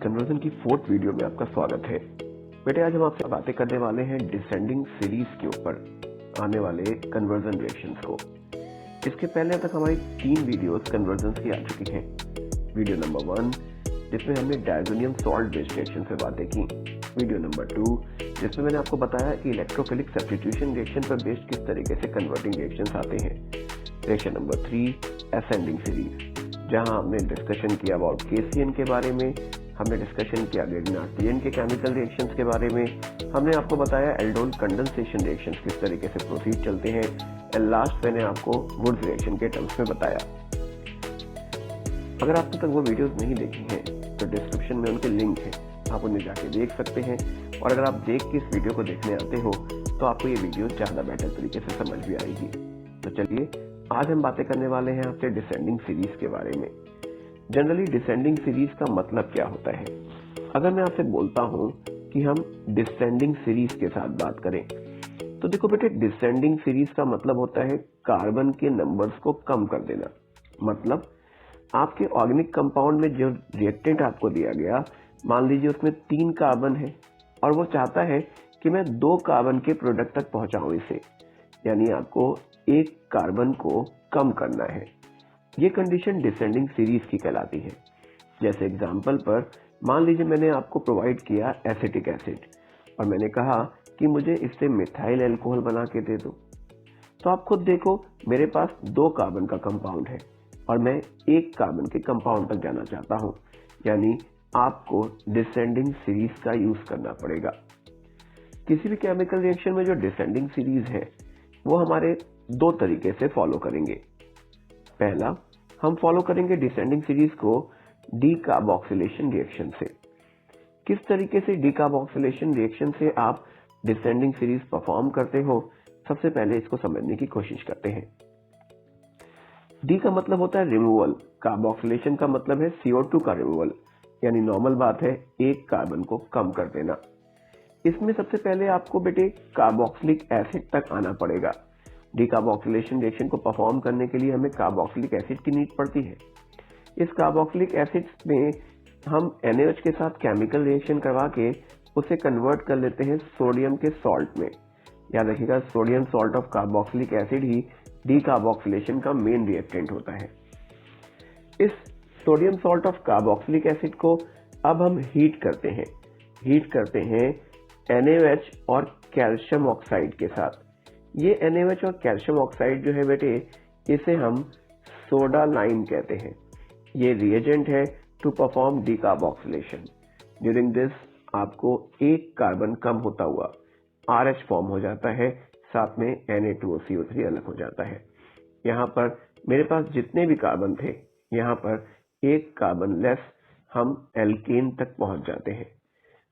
Conversion की 4th video में आपका स्वागत है। बेटे आज हम आपसे बातें करने वाले हैं डिसेंडिंग सीरीज के ऊपर आने वाले कन्वर्जन रिएक्शंस को। इसके पहले तक हमारी 3 वीडियोस कन्वर्जन की आ चुकी हैं। वीडियो नंबर 1 जिसमें हमने डायज़ोनियम सॉल्ट बेस्ड रिएक्शन से बातें की। वीडियो नंबर 2 जिसमें मैंने आपको बताया कि इलेक्ट्रोफिलिक सब्स्टिट्यूशन रिएक्शन पर बेस्ड किस तरीके से कन्वर्टिंग रिएक्शंस आते हैं। रिएक्शन नंबर 3 असेंडिंग सीरीज, जहां हमने डिस्कशन किया अबाउट केसीएन के बारे में, हमने डिस्कशन किया ग्रेडिनार्टियन के केमिकल रिएक्शंस के बारे में, हमने आपको बताया एल्डोल कंडेंसेशन रिएक्शंस किस तरीके से प्रोसीड चलते हैं, एंड लास्ट मैंने आपको वुड्स रिएक्शन के टर्म्स में बताया। अगर आपने तक वो वीडियोस नहीं देखी हैं तो डिस्क्रिप्शन में उनके लिंक है, आप उन्हें जाके देख सकते हैं। और अगर आप देख के इस वीडियो को देखने आते हो तो आपको ये वीडियो ज्यादा बेटर तरीके से समझ भी आएगी। तो चलिए आज हम बातें करने वाले हैं आपसे डिसेंडिंग सीरीज के बारे में। जनरली डिसेंडिंग सीरीज का मतलब क्या होता है? अगर मैं आपसे बोलता हूं कि हम डिसेंडिंग सीरीज के साथ बात करें तो देखो बेटे, डिसेंडिंग सीरीज का मतलब होता है कार्बन के नंबर्स को कम कर देना। मतलब आपके ऑर्गेनिक कंपाउंड में जो रिएक्टेंट आपको दिया गया, मान लीजिए उसमें 3 कार्बन है और वो चाहता है कि मैं 2 कार्बन के प्रोडक्ट तक पहुंचाऊं इसे, यानी आपको 1 कार्बन को कम करना है। ये कंडीशन डिसेंडिंग सीरीज की कहलाती है। जैसे एग्जांपल पर मान लीजिए मैंने आपको प्रोवाइड किया एसिटिक एसिड और मैंने कहा कि मुझे इससे मिथाइल अल्कोहल बना के दे दो। तो आप खुद देखो, मेरे पास 2 कार्बन का कंपाउंड है और मैं 1 कार्बन के कंपाउंड तक जाना चाहता हूं, यानी आपको डिसेंडिंग सीरीज का यूज करना पड़ेगा। किसी भी केमिकल रिएक्शन में जो डिसेंडिंग सीरीज है वो हमारे 2 तरीके से फॉलो करेंगे। पहला, हम फॉलो करेंगे डिसेंडिंग सीरीज को डीकार्बोक्सिलेशन रिएक्शन से। किस तरीके से डीकार्बोक्सिलेशन रिएक्शन से आप डिसेंडिंग सीरीज परफॉर्म करते हो, सबसे पहले इसको समझने की कोशिश करते हैं। डी का मतलब होता है रिमूवल, कार्बोक्सिलेशन का मतलब है CO2 का रिमूवल, यानी नॉर्मल बात है 1 कार्बन को कम कर देना। इसमें सबसे पहले आपको बेटे कार्बोक्सिलिक एसिड तक आना पड़ेगा। डीकार्बोक्सिलेशन रिएक्शन को परफॉर्म करने के लिए हमें कार्बोक्सिलिक एसिड की नीड पड़ती है। इस कार्बोक्सिलिक एसिड में हम NaOH के साथ केमिकल रिएक्शन करवा के उसे कन्वर्ट कर लेते हैं सोडियम के सॉल्ट में। याद रखिएगा, sodium salt of carboxylic acid he decarboxylation का मेन रिएक्टेंट होता है। इस sodium salt of carboxylic acid को अब हम हीट करते हैं NaOH और कैल्शियम ऑक्साइड के साथ। ये NaOH और कैल्शियम ऑक्साइड जो है बेटे, इसे हम सोडा लाइम कहते हैं। ये रिएजेंट है to perform decarboxylation. During this आपको 1 कार्बन कम होता हुआ RH फॉर्म हो जाता है, साथ में Na2CO3 अलग हो जाता है। यहाँ पर मेरे पास जितने भी कार्बन थे, यहाँ पर 1 कार्बन लेस हम एल्केन तक पहुंच जाते हैं।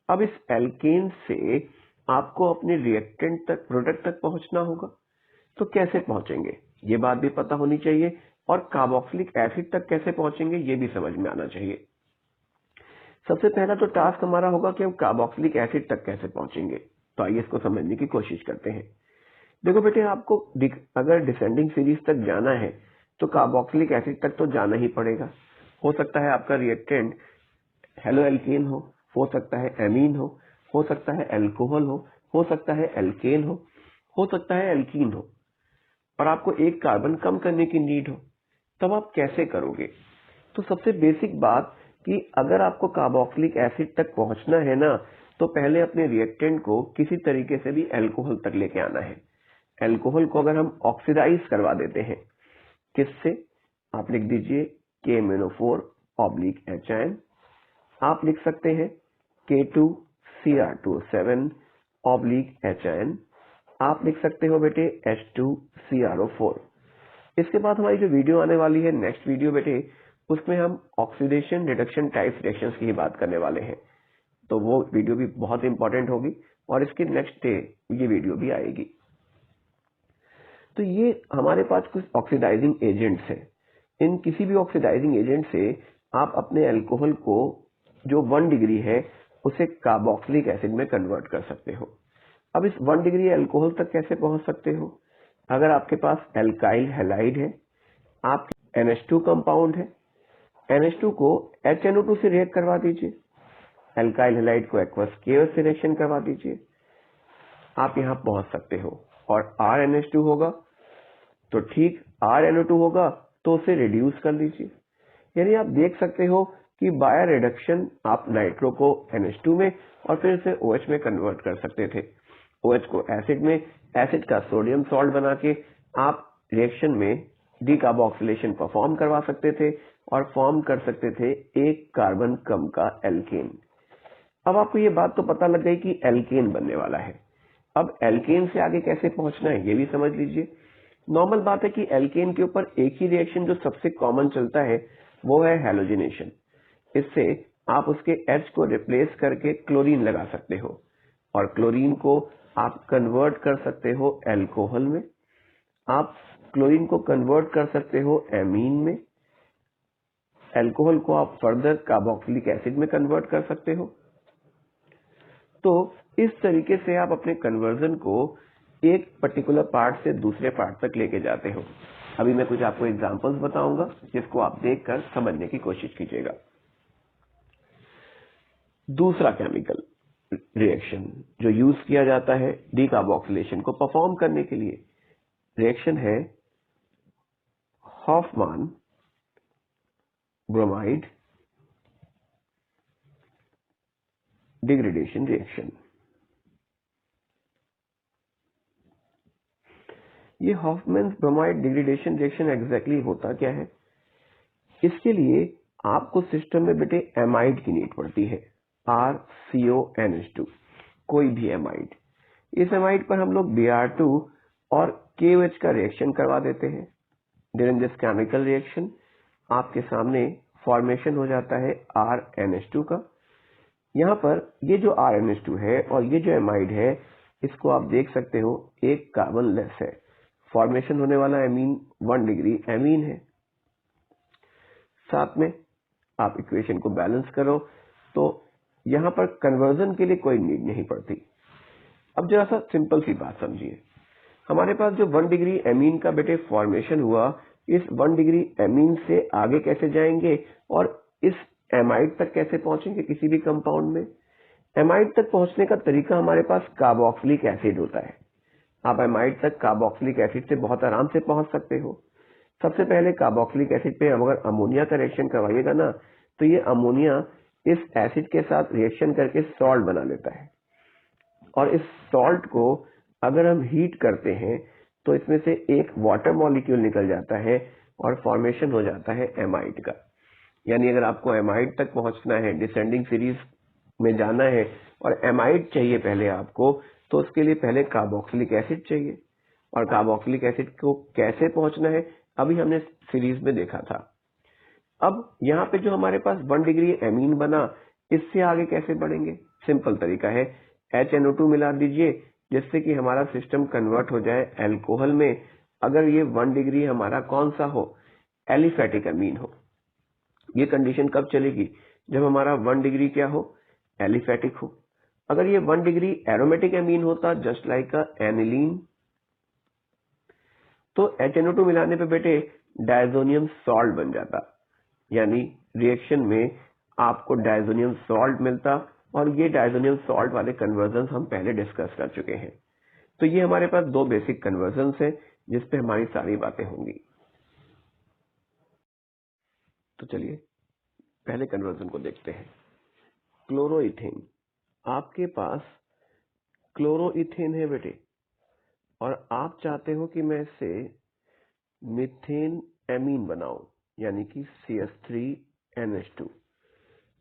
अब इस एल्केन से आपको अपने रिएक्टेंट तक, प्रोडक्ट तक पहुंचना होगा। तो कैसे पहुंचेंगे, ये बात भी पता होनी चाहिए, और कार्बोक्सिलिक एसिड तक कैसे पहुंचेंगे ये भी समझ में आना चाहिए। सबसे पहला तो टास्क हमारा होगा कि हम कार्बोक्सिलिक एसिड तक कैसे पहुंचेंगे। तो आइए इसको समझने की कोशिश करते हैं। देखो बेटे, आपको अगर डिसेंडिंग सीरीज तक जाना है तो कार्बोक्सिलिक एसिड तक तो जाना ही पड़ेगा। हो सकता है आपका रिएक्टेंट हेलो एल्केन हो सकता है एमीन हो सकता है अल्कोहल हो सकता है एल्केन हो सकता है एल्कीन हो, और आपको 1 कार्बन कम करने की नीड हो। तब आप कैसे करोगे? तो सबसे बेसिक बात कि अगर आपको कार्बोक्सिलिक एसिड तक पहुंचना है ना, तो पहले अपने रिएक्टेंट को किसी तरीके से भी अल्कोहल तक लेके आना है। अल्कोहल को अगर हम ऑक्सीडाइज करवा देते हैं, किससे? आप लिख दीजिए KMnO4/HIN। आप लिख सकते हैं K2Cr2O7/HIN। आप लिख सकते हो बेटे H2CrO4। इसके बाद हमारी जो वीडियो आने वाली है, नेक्स्ट वीडियो बेटे, उसमें हम ऑक्सीडेशन रिडक्शन टाइप रिएक्शंस की ही बात करने वाले हैं। तो वो वीडियो भी बहुत इंपॉर्टेंट होगी और इसके नेक्स्ट डे ये वीडियो भी आएगी। तो ये हमारे पास कुछ ऑक्सीडाइजिंग एजेंट्स हैं। इन किसी भी ऑक्सीडाइजिंग एजेंट से आप अपने अल्कोहल को जो 1 डिग्री है उसे कार्बोक्सिलिक एसिड में कन्वर्ट कर सकते हो। अब इस 1 डिग्री अल्कोहल तक कैसे पहुंच सकते हो? अगर आपके पास एल्काइल हैलाइड है, आपके NH2 कंपाउंड है, NH2 को HNO2 से रिएक्ट करवा दीजिए। एल्काइल हैलाइड को एक्वस केओस से रिएक्शन करवा दीजिए, आप यहां पहुंच सकते हो। और RNH2 होगा तो ठीक, RNO2 होगा तो उसे रिड्यूस कर लीजिए। यानी आप देख सकते हो कि बाय रिडक्शन आप नाइट्रो को NH2 में और फिर से OH में कन्वर्ट कर सकते थे। OH को एसिड में, एसिड का सोडियम सॉल्ट बना के आप रिएक्शन में डीकार्बोक्सिलेशन परफॉर्म करवा सकते थे और फॉर्म कर सकते थे एक कार्बन कम का एल्केन। अब आपको ये बात तो पता लग गई कि एल्केन बनने वाला है। अब एल्केन से आगे कैसे पहुंचना है ये भी समझ लीजिए। नॉर्मल बात है कि एल्केन के ऊपर एक ही रिएक्शन जो सबसे कॉमन चलता है वो है हैलोजिनेशन। इससे आप उसके H को रिप्लेस करके क्लोरीन लगा सकते हो और क्लोरीन को आप कन्वर्ट कर सकते हो अल्कोहल में, आप क्लोरीन को कन्वर्ट कर सकते हो एमीन में, अल्कोहल को आप फर्दर कार्बोक्सिलिक एसिड में कन्वर्ट कर सकते हो। तो इस तरीके से आप अपने कन्वर्जन को एक पर्टिकुलर पार्ट से दूसरे पार्ट तक लेके जाते हो। अभी मैं कुछ आपको एग्जांपल्स बताऊंगा जिसको आप देखकर समझने की कोशिश कीजिएगा। दूसरा केमिकल रिएक्शन जो यूज किया जाता है डीकार्बोक्सिलेशन को परफॉर्म करने के लिए, रिएक्शन है हॉफमैन ब्रोमाइड डिग्रेडेशन रिएक्शन। ये Hoffmann bromide degradation reaction exactly होता क्या है? इसके लिए आपको सिस्टम में बेटे एमाइड की नीड पड़ती है, RCONH2, कोई भी एमाइड। इस एमाइड पर हम लोग Br2 और KOH का रिएक्शन करवा देते हैं। ड्यूरिंग दिस केमिकल रिएक्शन आपके सामने फॉर्मेशन हो जाता है RNH2 का। यहाँ पर ये जो RNH2 है और ये जो एमाइड है, इसको आप देख सकते हो एक कार्बन लेस है। फॉर्मेशन होने वाला एमीन 1 डिग्री एमीन है। साथ में आप इक्वेशन को बैलेंस करो तो यहां पर कन्वर्जन के लिए कोई नीड नहीं पड़ती। अब जरा सा सिंपल सी बात समझिए, हमारे पास जो 1 डिग्री एमीन का बेटे फॉर्मेशन हुआ, इस 1 डिग्री एमीन से आगे कैसे जाएंगे और इस एमाइड तक कैसे पहुंचेंगे किसी भी कंपाउंड में? एमाइड तक पहुंचने का तरीका हमारे पास कार्बोक्सिलिक एसिड होता है। आप एमाइड तक कार्बोक्सिलिक एसिड से बहुत आराम से पहुंच सकते हो। सबसे पहले कार्बोक्सिलिक एसिड पे अगर अमोनिया का रिएक्शन करवाइएगा ना, तो ये अमोनिया इस एसिड के साथ रिएक्शन करके सॉल्ट बना लेता है और इस सॉल्ट को अगर हम हीट करते हैं तो इसमें से एक वाटर मॉलिक्यूल निकल जाता है और फॉर्मेशन हो जाता है एमाइड का। यानी अगर आपको एमाइड तक पहुंचना है, डिसेंडिंग सीरीज में जाना है और एमाइड चाहिए पहले आपको, तो उसके लिए पहले कार्बोक्सिलिक एसिड चाहिए। और कार्बोक्सिलिक एसिड को कैसे पहुंचना है अभी हमने सीरीज में देखा था। अब यहाँ पे जो हमारे पास 1 डिग्री एमीन बना, इससे आगे कैसे बढ़ेंगे? सिंपल तरीका है, HNO2 मिला दीजिए जिससे कि हमारा सिस्टम कन्वर्ट हो जाए अल्कोहल में। अगर ये 1 डिग्री हमारा कौन सा हो? एलिफेटिक अमीन हो। ये कंडीशन कब चलेगी? जब हमारा 1 डिग्री क्या हो? एलिफेटिक हो। अगर ये 1 डिग्री एरोमेटिक अमीन होता, जस्ट लाइक अ एनिलीन, तो HNO2 मिलाने पे बेटे डायजोनियम सॉल्ट बन जाता। यानी रिएक्शन में आपको डायजोनियम सॉल्ट मिलता और ये डायजोनियम सॉल्ट वाले कन्वर्जन हम पहले डिस्कस कर चुके हैं। तो ये हमारे पास दो बेसिक कन्वर्जन है जिसपे हमारी सारी बातें होंगी। तो चलिए पहले कन्वर्जन को देखते हैं। क्लोरोइथेन, आपके पास क्लोरोइथेन है बेटे और आप चाहते हो कि मैं इससे मीथेन एमीन बनाऊं, यानी कि CH3NH2।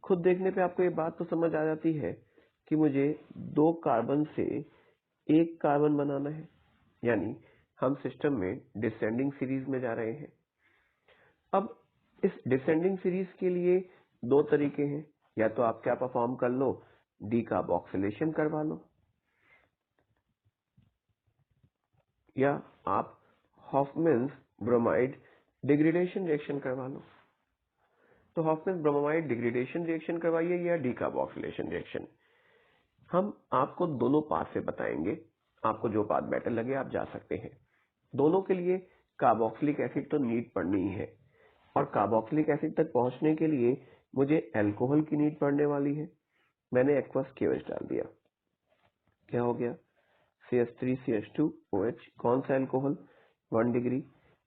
खुद देखने पे आपको ये बात तो समझ आ जाती है कि मुझे 2 कार्बन से एक कार्बन बनाना है। यानी हम सिस्टम में डिसेंडिंग सीरीज में जा रहे हैं। अब इस डिसेंडिंग सीरीज के लिए 2 तरीके हैं, या तो आप क्या परफॉर्म कर लो, डीकार्बोक्सिलेशन करवा लो, या आप हॉफमैन ब्रोमाइड डिग्रेडेशन रिएक्शन करवा लो। तो हॉफमैन ब्रोमाइड डिग्रेडेशन रिएक्शन करवाइए या डीकार्बोक्सिलेशन रिएक्शन, हम आपको दोनों पाथ से बताएंगे। आपको जो पाथ बेटर लगे आप जा सकते हैं। दोनों के लिए कार्बोक्सिलिक एसिड तो नीड पड़नी ही है और कार्बोक्सिलिक एसिड तक पहुंचने के लिए मुझे अल्कोहल की नीड पड़ने वाली है। मैंने एक्वस KOH डाल दिया, क्या हो गया, CH3CH2OH। कौन सा एल्कोहल, 1 डिग्री।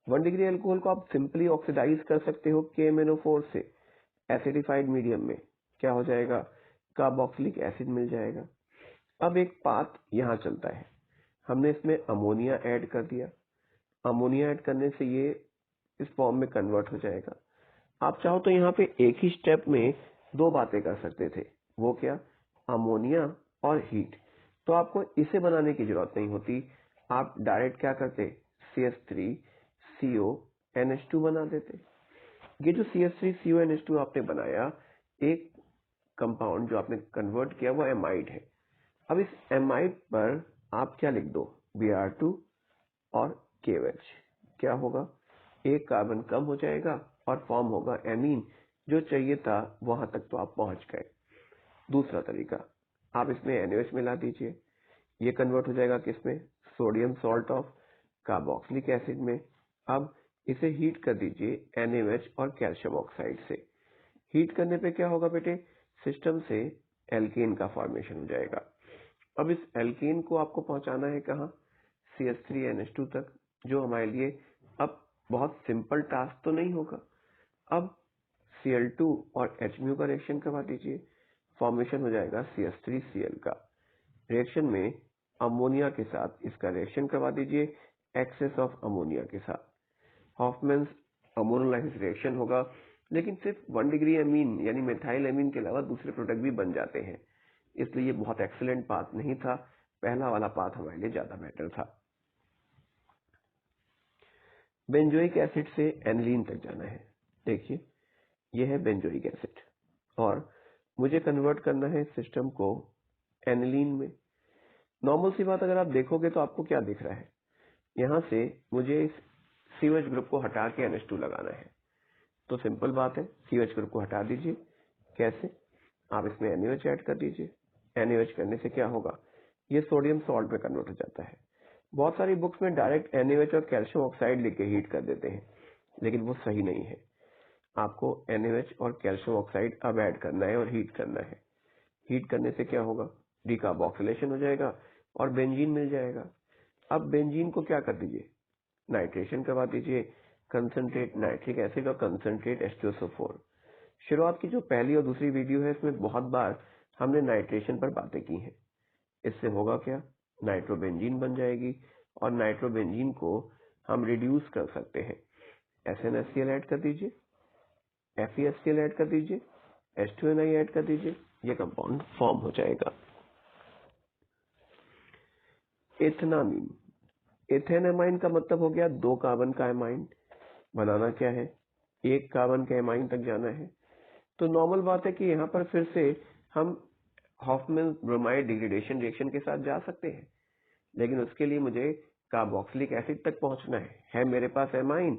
1 डिग्री एल्कोहल को आप सिंपली ऑक्सीडाइज कर सकते हो KMnO4 से एसिडिफाइड मीडियम में, क्या हो जाएगा, कार्बोक्सिलिक एसिड मिल जाएगा। अब एक पाथ यहां चलता है, हमने इसमें अमोनिया ऐड कर दिया, अमोनिया ऐड करने से ये इस फॉर्म में कन्वर्ट हो जाएगा। आप चाहो तो यहाँ पे एक ही स्टेप में दो बातें कर सकते थे, वो क्या, अमोनिया और हीट। तो आपको इसे बनाने की जरूरत नहीं होती, आप डायरेक्ट क्या करते, CH3CONH2 बना देते। ये जो CH3CONH2 आपने बनाया, एक कंपाउंड जो आपने कन्वर्ट किया वो एमाइड है। अब इस एमाइड पर आप क्या लिख दो, Br2 और KOH, क्या होगा, एक कार्बन कम हो जाएगा और फॉर्म होगा एमीन। जो चाहिए था वहां तक तो आप पहुंच गए। दूसरा तरीका, आप इसमें NaOH मिला दीजिए, ये कन्वर्ट हो जाएगा किसमें, sodium salt of carboxylic acid में। अब इसे हीट कर दीजिए NaOH और कैल्शियम ऑक्साइड से। हीट करने पे क्या होगा बेटे, सिस्टम से एल्केन का फॉर्मेशन हो जाएगा। अब इस एल्केन को आपको पहुंचाना है कहाँ, CH3NH2 तक, जो हमारे लिए अब बहुत सिंपल टास्क तो नहीं होगा। अब Cl2 और HMU का रिएक्शन करवा दीजिए, फॉर्मेशन हो जाएगा CH3Cl का। रिएक्शन में अमोनिया के साथ इसका रिएक्शन करवा दीजिए, एक्सेस ऑफ अमोनिया के साथ, हॉफमैन्स अमोनोलाइसिस रिएक्शन होगा। लेकिन सिर्फ 1 डिग्री एमीन यानी मेथाइल एमीन के अलावा दूसरे प्रोडक्ट भी बन जाते हैं, इसलिए ये बहुत एक्सीलेंट पाथ नहीं था, पहला वाला पाथ हमारे लिए ज्यादा बेटर था। बेंजोइक एसिड से एनिलीन तक जाना है। देखिए यह है बेंजोइक एसिड और मुझे कन्वर्ट करना है सिस्टम को एनिलीन में। नॉर्मल सी बात, अगर आप देखोगे तो आपको क्या दिख रहा है, यहां से मुझे इस COH ग्रुप को हटा के NH2 लगाना है। तो सिंपल बात है, COH ग्रुप को हटा दीजिए। कैसे, आप इसमें NaOH ऐड कर दीजिए। NaOH करने से क्या होगा, ये सोडियम सॉल्ट में कन्वर्ट हो जाता है। बहुत सारी बुक्स में डायरेक्ट NaOH और कैल्शियम ऑक्साइड लिख के हीट कर देते हैं, लेकिन वो सही नहीं है। आपको NaOH और कैल्शियम ऑक्साइड अब ऐड करना है और हीट करना है। हीट करने से क्या होगा, डीकार्बोक्सिलेशन हो जाएगा और बेंजीन मिल जाएगा। अब बेंजीन को क्या कर दीजिए, नाइट्रेशन करवा दीजिए, कंसंट्रेट नाइट्रिक एसिड और कंसंट्रेट H2SO4। शुरुआत की जो पहली और दूसरी वीडियो है इसमें बहुत बार हमने नाइट्रेशन पर बातें की हैं। इससे होगा क्या, नाइट्रोबेंजीन बन जाएगी और नाइट्रोबेंजीन को हम रिड्यूस कर सकते हैं। SnHCl ऐड कर दीजिए, FeHCl ऐड कर दीजिए, H2Ni ऐड कर दीजिए, ये कंपाउंड फॉर्म हो जाएगा। एथेनामीन, एथेनामाइन का मतलब हो गया 2 कार्बन का एमाइन। बनाना क्या है, 1 कार्बन के एमाइन तक जाना है। तो नॉर्मल बात है कि यहाँ पर फिर से हम हॉफमैन ब्रोमाइड डिग्रेडेशन रिएक्शन के साथ जा सकते हैं, लेकिन उसके लिए मुझे कार्बोक्सिलिक एसिड तक पहुंचना है मेरे पास एमाइन।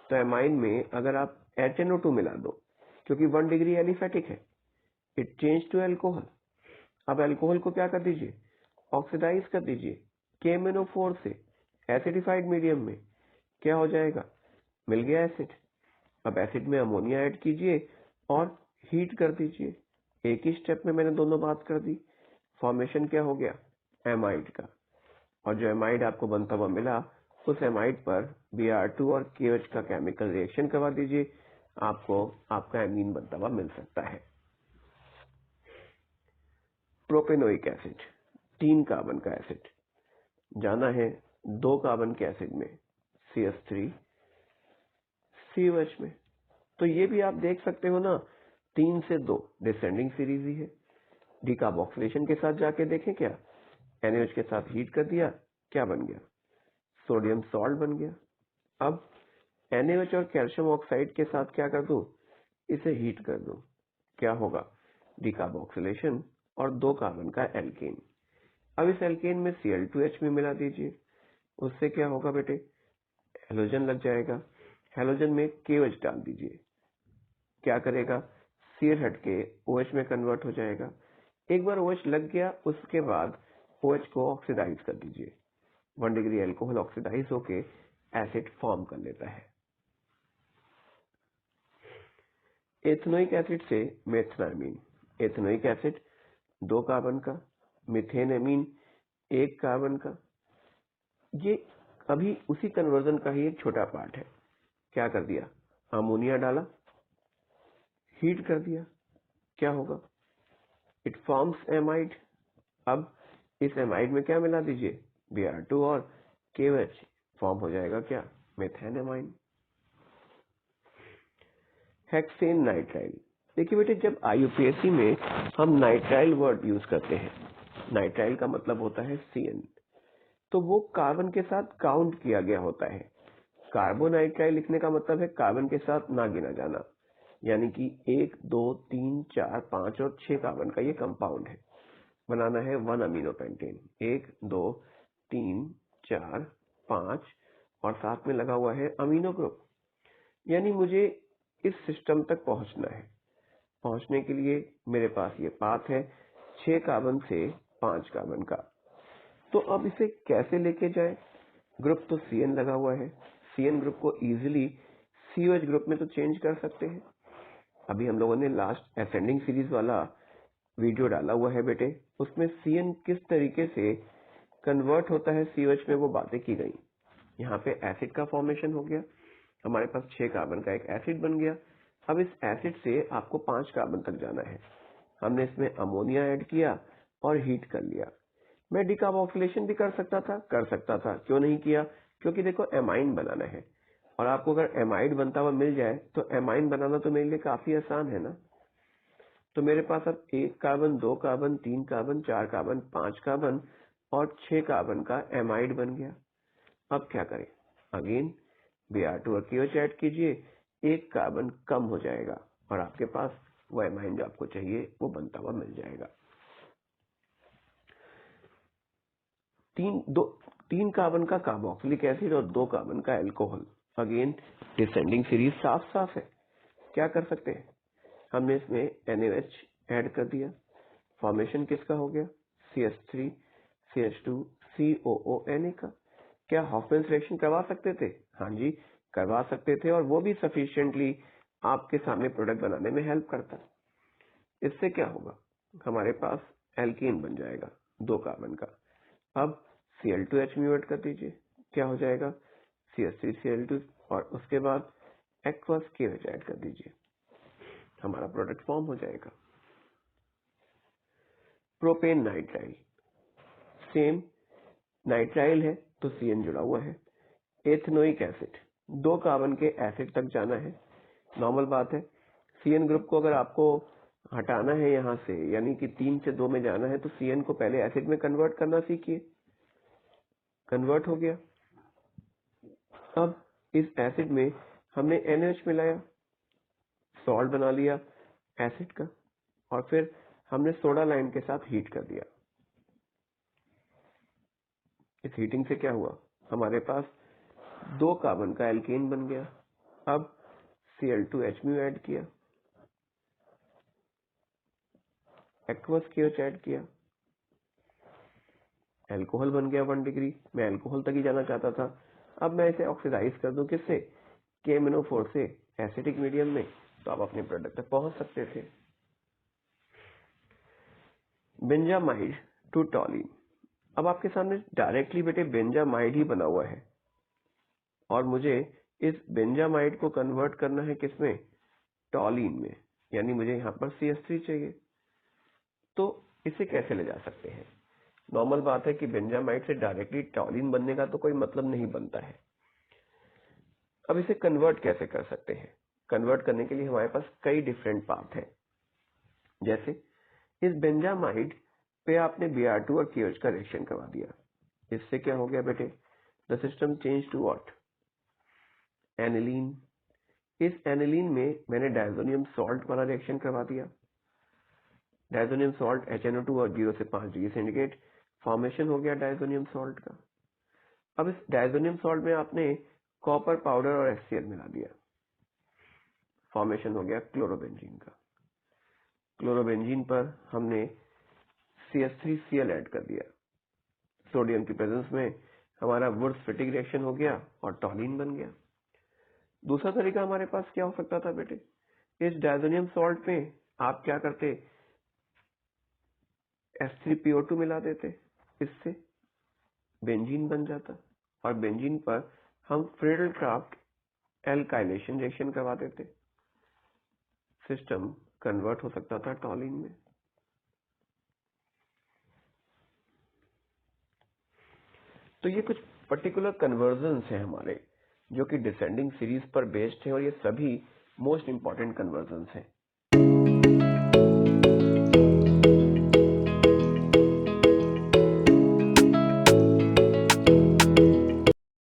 तो एमाइन में अगर आप HNO2 मिला दो, क्योंकि 1 डिग्री एलिफेटिक है, इट चेंज टू एल्कोहल। अब एल्कोहल को क्या कर दीजिए, ऑक्सीडाइज कर दीजिए KMnO4 से एसिडिफाइड मीडियम में, क्या हो जाएगा, मिल गया एसिड। अब एसिड में अमोनिया ऐड कीजिए और हीट कर दीजिए। एक ही स्टेप में मैंने दोनों बात कर दी। फॉर्मेशन क्या हो गया, एमाइड का। और जो एमाइड आपको बनता हुआ मिला, उस एमाइड पर Br2 और KOH का केमिकल रिएक्शन करवा दीजिए, आपको आपका एमीन बनता हुआ मिल सकता है। प्रोपेनोइक एसिड, 3 कार्बन का एसिड, जाना है 2 कार्बन के एसिड में, CH3COH में। तो ये भी आप देख सकते हो ना, 3 से 2 डिसेंडिंग सीरीज ही है। डीकार्बोक्सिलेशन के साथ जाके देखें क्या, NaOH के साथ हीट कर दिया, क्या बन गया, सोडियम सॉल्ट बन गया। अब NaOH और कैल्शियम ऑक्साइड के साथ क्या कर दूं, इसे हीट कर दूं, क्या होगा, डीकार्बोक्सिलेशन और 2 कार्बन का एल्केन। अब इस एल्केन में Cl2H में मिला दीजिए, उससे क्या होगा बेटे, हेलोजन लग जाएगा। हेलोजन में KOH डाल दीजिए, क्या करेगा, सीर हट के OH में कन्वर्ट हो जाएगा। एक बार OH लग गया, उसके बाद OH को ऑक्सीडाइज कर दीजिए। 1 डिग्री एल्कोहल ऑक्सीडाइज होके एसिड फॉर्म कर लेता है। एथेनोइक एसिड से मेथनामीन, एथेनोइक एसिड 2 कार्बन का, मीथेन एमीन 1 कार्बन का। ये अभी उसी कन्वर्जन का ही एक छोटा पार्ट है। क्या कर दिया, अमोनिया डाला, हीट कर दिया, क्या होगा, इट फॉर्म्स एमाइड। अब इस एमाइड में क्या मिला दीजिए, Br2 और KOH, फॉर्म हो जाएगा क्या, मेथेन एमाइन। Hexane nitrile. देखिए बेटे, जब IUPAC में हम नाइट्राइल वर्ड यूज करते हैं, नाइट्राइल का मतलब होता है CN, तो वो कार्बन के साथ काउंट किया गया होता है। कार्बोनाइट्राइल लिखने का मतलब है कार्बन के साथ ना गिना जाना, यानी कि 1, 2, 3, 4, 5 और 6 कार्बन का ये कंपाउंड है। बनाना है 1 अमीनो पेंटेन, 1, 2, 3, 4, 5 और साथ में लगा हुआ है अमीनो ग्रुप। यानी मुझे इस सिस्टम तक पहुंचना है। पहुंचने के लिए मेरे पास ये पाथ है 6 कार्बन से 5 कार्बन का। तो अब इसे कैसे लेके जाए, ग्रुप तो CN लगा हुआ है, CN ग्रुप को इजीली COH ग्रुप में तो चेंज कर सकते हैं। अभी हम लोगों ने लास्ट असेंडिंग सीरीज वाला वीडियो डाला हुआ है बेटे, उसमें CN किस तरीके से कन्वर्ट होता है COH में वो बातें की गई। यहाँ पे एसिड का फॉर्मेशन हो गया, हमारे पास 6 कार्बन का एक एसिड बन गया। अब इस एसिड से आपको 5 कार्बन तक जाना है। हमने इसमें अमोनिया ऐड किया और हीट कर लिया। मैं डिकार्बोक्सिलेशन भी कर सकता था, क्यों नहीं किया, क्योंकि देखो एमाइन बनाना है, और आपको अगर एमाइड बनता हुआ मिल जाए तो एमाइन बनाना तो मेरे लिए काफी आसान है ना। तो मेरे पास अब 1 carbon, 2 carbon, 3 carbon, 4 carbon, 5 carbon और 6 कार्बन का एमाइड बन गया। अब क्या करें, अगेन Br2 और KOH ऐड कीजिए, 1 कार्बन कम हो जाएगा और आपके पास वो एमाइन जो आपको चाहिए वो बनता हुआ मिल जाएगा। 3 कार्बन का कार्बोक्सिलिक एसिड और 2 कार्बन का एल्कोहल। अगेन डिसेंडिंग सीरीज साफ साफ है। क्या कर सकते हैं, हमने इसमें NaOH ऐड कर दिया, फॉर्मेशन किसका हो गया, CH3 CH2 COONA का। क्या हॉफमैन रिएक्शन करवा सकते थे, हाँ जी करवा सकते थे, और वो भी सफिशिएंटली आपके सामने प्रोडक्ट बनाने में हेल्प करता। इससे क्या होगा, हमारे पास एल्कीन बन जाएगा 2 कार्बन का। अब Cl2H में ऐड कर दीजिए, क्या हो जाएगा, CH3Cl2 और उसके बाद एक्वस KOH ऐड कर दीजिए, हमारा प्रोडक्ट फॉर्म हो जाएगा। प्रोपेन नाइट्राइल, सेम नाइट्राइल है तो CN जुड़ा हुआ है। एथनोइक एसिड, 2 कार्बन के एसिड तक जाना है, नॉर्मल बात है। CN ग्रुप को अगर आपको हटाना है यहाँ से, यानी कि 3 से 2 में जाना है, तो CN को पहले एसिड में कन्वर्ट करना सीखिए। कन्वर्ट हो गया, अब इस एसिड में हमने NaOH मिलाया, सॉल्ट बना लिया एसिड का, और फिर हमने सोडा लाइम के साथ हीट कर दिया। इस हीटिंग से क्या हुआ, हमारे पास 2 कार्बन का एल्केन बन गया। अब Cl2H में ऐड किया, एक्वस KOH ऐड किया, एल्कोहल बन गया 1 डिग्री। मैं एल्कोहल तक ही जाना चाहता था, अब मैं इसे ऑक्सीडाइज कर दूं किससे, KMnO4 से एसिडिक मीडियम में, तो आप अपने प्रोडक्ट तक पहुंच सकते थे। बेंजामाइड टू टॉलिन, अब आपके सामने डायरेक्टली बेटे बेंजामाइड ही बना हुआ है, और मुझे इस बेंजामाइड को कन्वर्ट करना है किसमें, टॉलिन में, यानी मुझे यहाँ पर CH3 चाहिए। तो इसे कैसे ले जा सकते हैं, नॉर्मल बात है कि बेंजामाइड से डायरेक्टली टॉलिन बनने का तो कोई मतलब नहीं बनता है। अब इसे कन्वर्ट कैसे कर सकते हैं, कन्वर्ट करने के लिए हमारे पास कई डिफरेंट पाथ है। जैसे इस बेंजामाइड पे आपने Br2 और KOH का रिएक्शन करवा दिया, इससे क्या हो गया बेटे, the system change to what, aniline. इस एनिलीन में मैंने डायजोनियम सॉल्ट वाला रिएक्शन करवा दिया, डायजोनियम सॉल्ट HNO2 और 0 से 5 डिग्री सेंटीग्रेड, फॉर्मेशन हो गया डायजोनियम सॉल्ट का। अब इस डायजोनियम सॉल्ट में आपने कॉपर पाउडर और HCl मिला दिया, फॉर्मेशन हो गया क्लोरोबेंजीन का। क्लोरोबेंजीन पर हमने CH3Cl ऐड कर दिया, सोडियम की प्रेजेंस में हमारा वुड्स-फिटिक रिएक्शन हो गया और टॉलिन बन गया। दूसरा तरीका हमारे पास क्या हो सकता था बेटे, इस डायजोनियम सॉल्ट में आप क्या करते, H3PO2 मिला देते, इससे बेंजीन बन जाता और बेंजीन पर हम फ्रीडल क्राफ्ट एल्काइलेशन रिएक्शन करवा देते, सिस्टम कन्वर्ट हो सकता था टॉलिन में। तो ये कुछ पर्टिकुलर कन्वर्जन्स हैं हमारे, जो कि डिसेंडिंग सीरीज पर बेस्ड हैं और ये सभी मोस्ट इंपॉर्टेंट कन्वर्जन्स हैं।